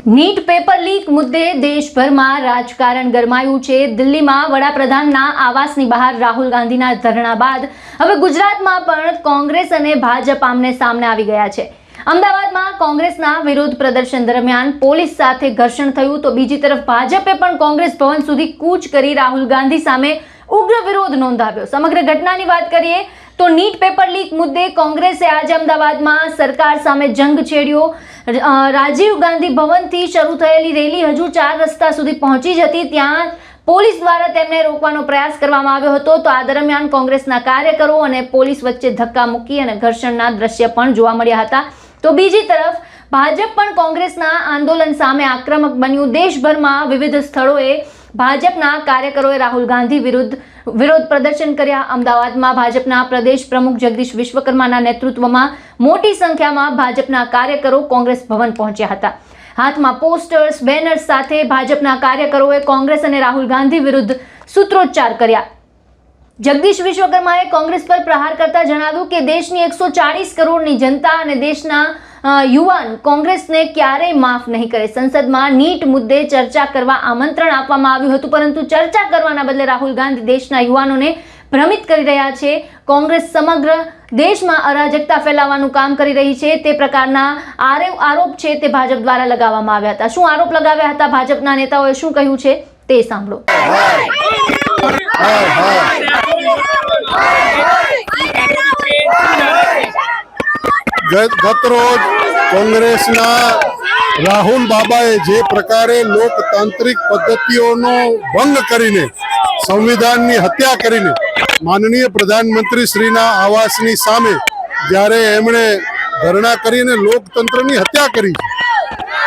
NEET paper leak મુદ્દે દેશભરમાં રાજકારણ ગરમાયું છે। દિલ્હીમાં વડાપ્રધાનના આવાસની બહાર રાહુલ ગાંધીના ધરણા બાદ હવે ગુજરાતમાં પણ કોંગ્રેસ અને ભાજપ આમને સામને આવી ગયા છે। અમદાવાદમાં કોંગ્રેસના વિરોધ પ્રદર્શન દરમિયાન પોલીસ સાથે ઘર્ષણ થયું તો બીજી તરફ ભાજપે પણ કોંગ્રેસ ભવન સુધી કૂચ કરી રાહુલ ગાંધી સામે ઉગ્ર વિરોધ નોંધાવ્યો। સમગ્ર ઘટનાની વાત કરીએ તો નીટ પેપર લીક મુદ્દે કોંગ્રેસે આજે અમદાવાદમાં સરકાર સામે જંગ છેડ્યો। રાજીવ ગાંધી ભવનથી શરૂ થયેલી રેલી હજુ 4 રસ્તા સુધી પહોંચી જ હતી, ત્યાં પોલીસ દ્વારા તેમને રોકવાનો પ્રયાસ કરવામાં આવ્યો હતો। તો આ દરમિયાન કોંગ્રેસના કાર્યકરો અને પોલીસ વચ્ચે ધક્કા મૂકી અને ઘર્ષણના દ્રશ્ય પણ જોવા મળ્યા હતા। તો બીજી તરફ ભાજપ પણ કોંગ્રેસના આંદોલન સામે આક્રમક બન્યું। દેશભરમાં વિવિધ સ્થળોએ ભાજપના કાર્યકરોએ રાહુલ ગાંધી વિરોધ પ્રદર્શન કર્યા। અમદાવાદમાં ભાજપના પ્રદેશ પ્રમુખ જગદીશ વિશ્વકર્માના નેતૃત્વમાં મોટી સંખ્યામાં ભાજપના કાર્યકરો કોંગ્રેસ ભવન પહોંચ્યા હતા। હાથમાં પોસ્ટર્સ, બેનર્સ સાથે ભાજપના કાર્યકરોએ કોંગ્રેસ અને રાહુલ ગાંધી વિરુદ્ધ સૂત્રોચ્ચાર કર્યા। જગદીશ વિશ્વકર્માએ કોંગ્રેસ પર પ્રહાર કરતા જણાવ્યું કે દેશની 140 કરોડની જનતા અને દેશના યુવાન કોંગ્રેસને ક્યારેય માફ નહીં કરે। સંસદમાં નીટ મુદ્દે ચર્ચા કરવા આમંત્રણ આપવામાં આવ્યું હતું, પરંતુ ચર્ચા કરવાના બદલે રાહુલ ગાંધી દેશના યુવાનોને ભ્રમિત કરી રહ્યા છે। કોંગ્રેસ સમગ્ર દેશમાં અરાજકતા ફેલાવવાનું કામ કરી રહી છે, તે પ્રકારના આરોપ છે તે ભાજપ દ્વારા લગાવવામાં આવ્યા હતા। શું આરોપ લગાવ્યા હતા ભાજપના નેતાઓએ, શું કહ્યું છે તે સાંભળો। ગત રોજ કોંગ્રેસના રાહુલ બાબાએ જે પ્રકારે લોકતાંત્રિક પદ્ધતિઓનો ભંગ કરીને સંવિધાનની હત્યા કરીને માનનીય પ્રધાનમંત્રી શ્રીના આવાસની સામે જ્યારે એમણે ધરણા કરીને લોકતંત્રની હત્યા કરી છે।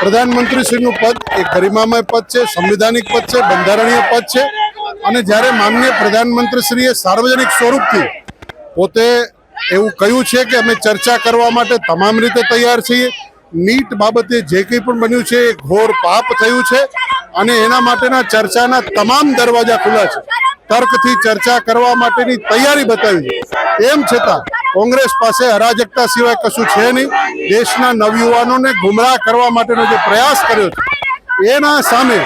પ્રધાનમંત્રી શ્રીનું પદ એ ગરિમામય પદ છે, સંવિધાનિક પદ છે, બંધારણીય પદ છે, અને જ્યારે માનનીય પ્રધાનમંત્રી શ્રીએ સાર્વજનિક સ્વરૂપથી પોતે એવું કહ્યું છે કે અમે ચર્ચા કરવા માટે તમામ રીતે તૈયાર છીએ। નીટ બાબતે જે કંઈ પણ બન્યું છે એ ઘોર પાપ થયું છે અને એના માટેના ચર્ચાના તમામ દરવાજા ખુલ્લા છે। તર્કથી ચર્ચા કરવા માટેની તૈયારી બતાવી છે, એમ છતાં કોંગ્રેસ પાસે અરાજકતા સિવાય કશું છે નહીં। દેશના નવયુવાનોને ગુમરાહ કરવા માટેનો જે પ્રયાસ કર્યો છે એના સામે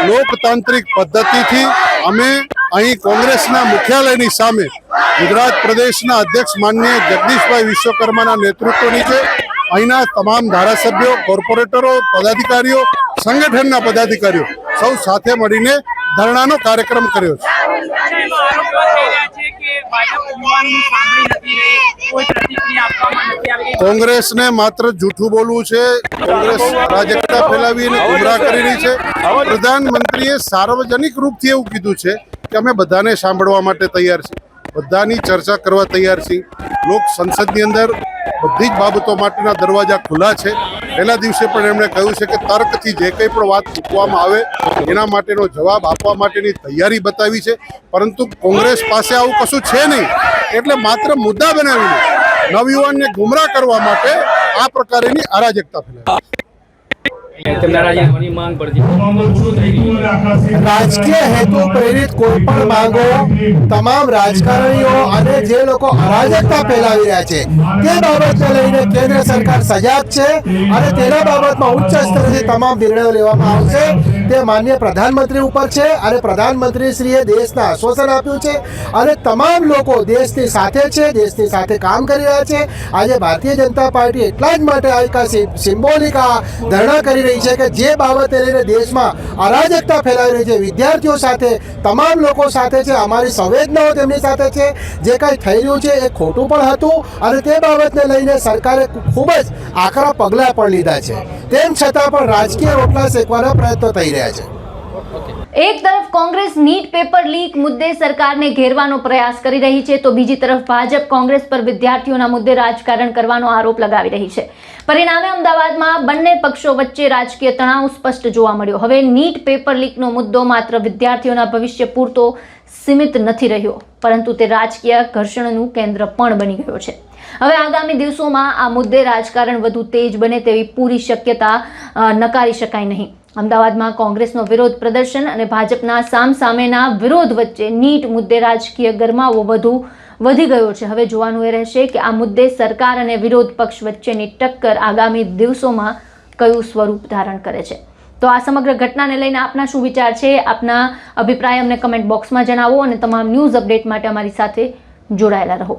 લોકતાંત્રિક પદ્ધતિથી અમે અહીં કોંગ્રેસના મુખ્યાલયની સામે ગુજરાત પ્રદેશના અધ્યક્ષ માનનીય જગદીશભાઈ વિશ્વકર્માના નેતૃત્વ નીચે અહીંના તમામ ધારાસભ્યો, કોર્પોરેટરો, પદાધિકારીઓ, સંગઠનના પદાધિકારીઓ સૌ સાથે મળીને ધરણાનો કાર્યક્રમ કર્યો છે। કોંગ્રેસને માત્ર જૂઠું બોલવું છે, કોંગ્રેસ અરાજકતા ફેલાવીને ગુમરાહ કરી રહી છે। પ્રધાનમંત્રીએ સાર્વજનિક રૂપથી એવું કીધું છે કે અમે બધાને સાંભળવા માટે તૈયાર છીએ, બધાની ચર્ચા કરવા તૈયાર છીએ। લોક સંસદની અંદર બધી જ બાબતો માટેના દરવાજા ખુલ્લા છે। પહેલા દિવસે પણ એમણે કહ્યું છે કે તર્કથી જે કંઈ પણ વાત મૂકવામાં આવે એના માટેનો જવાબ આપવા માટેની તૈયારી બતાવી છે, પરંતુ કોંગ્રેસ પાસે આવું કશું છે નહીં, એટલે માત્ર મુદ્દા બનાવીને નવયુવાનને ગુમરાહ કરવા માટે આ પ્રકારની અરાજકતા ફેલાવી। રાજકીય હેતુ પ્રેરિત કોઈ પણ માંગો તમામ રાજકારણીઓ અને જે લોકો અરાજકતા ફેલાવી રહ્યા છે તે બાબતને લઈને કેન્દ્ર સરકાર સજાગ છે અને તેના બાબતમાં ઉચ્ચ સ્તરેથી તમામ નિર્ણયો લેવામાં આવશે। તે માનનીય પ્રધાનમંત્રી ઉપર છે અને પ્રધાનમંત્રીશ્રીએ દેશને આશ્વાસન આપ્યું છે અને તમામ લોકો દેશની સાથે છે, દેશની સાથે કામ કરી રહ્યા છે। આજે ભારતીય જનતા પાર્ટી એટલા જ માટે આ સિમ્બોલિક ધરણા કરી રહી છે કે જે બાબતે લઈને દેશમાં અરાજકતા ફેલાવી રહી છે, વિદ્યાર્થીઓ સાથે તમામ લોકો સાથે છે, અમારી સંવેદનાઓ તેમની સાથે છે। જે કંઈ થઈ રહ્યું છે એ ખોટું પણ હતું અને તે બાબતને લઈને સરકારે ખૂબ જ આકરા પગલાં પણ લીધા છે, તેમ છતાં પણ રાજકીય રોટલા શેકવાના પ્રયત્નો થઈ રહ્યા છે। એક તરફ કોંગ્રેસ નીટ પેપર લીક મુદ્દે સરકારને ઘેરવાનો પ્રયાસ કરી રહી છે, તો બીજી તરફ ભાજપ કોંગ્રેસ પર વિદ્યાર્થીઓના મુદ્દે રાજકારણ કરવાનો આરોપ લગાવી રહી છે। પરિણામે અમદાવાદમાં બંને પક્ષો વચ્ચે રાજકીય તણાવ સ્પષ્ટ જોવા મળ્યો। હવે નીટ પેપર લીકનો મુદ્દો માત્ર વિદ્યાર્થીઓના ભવિષ્ય પૂરતો સીમિત નથી રહ્યો, પરંતુ તે રાજકીય ઘર્ષણનું કેન્દ્ર પણ બની ગયો છે। હવે આગામી દિવસોમાં આ મુદ્દે રાજકારણ વધુ તેજ બને તેવી પૂરી શક્યતા નકારી શકાય નહીં। અમદાવાદમાં કોંગ્રેસનો વિરોધ પ્રદર્શન અને ભાજપના સામસામેના વિરોધ વચ્ચે નીટ મુદ્દે રાજકીય ગરમાવો વધી ગયો છે। હવે જોવાનું એ રહેશે કે આ મુદ્દે સરકાર અને વિરોધ પક્ષ વચ્ચેની ટક્કર આગામી દિવસોમાં કયું સ્વરૂપ ધારણ કરે છે। તો આ સમગ્ર ઘટનાને લઈને આપના શું વિચાર છે, આપના અભિપ્રાય અમને કમેન્ટ બોક્સમાં જણાવો અને તમામ ન્યૂઝ અપડેટ માટે અમારી સાથે જોડાયેલા રહો.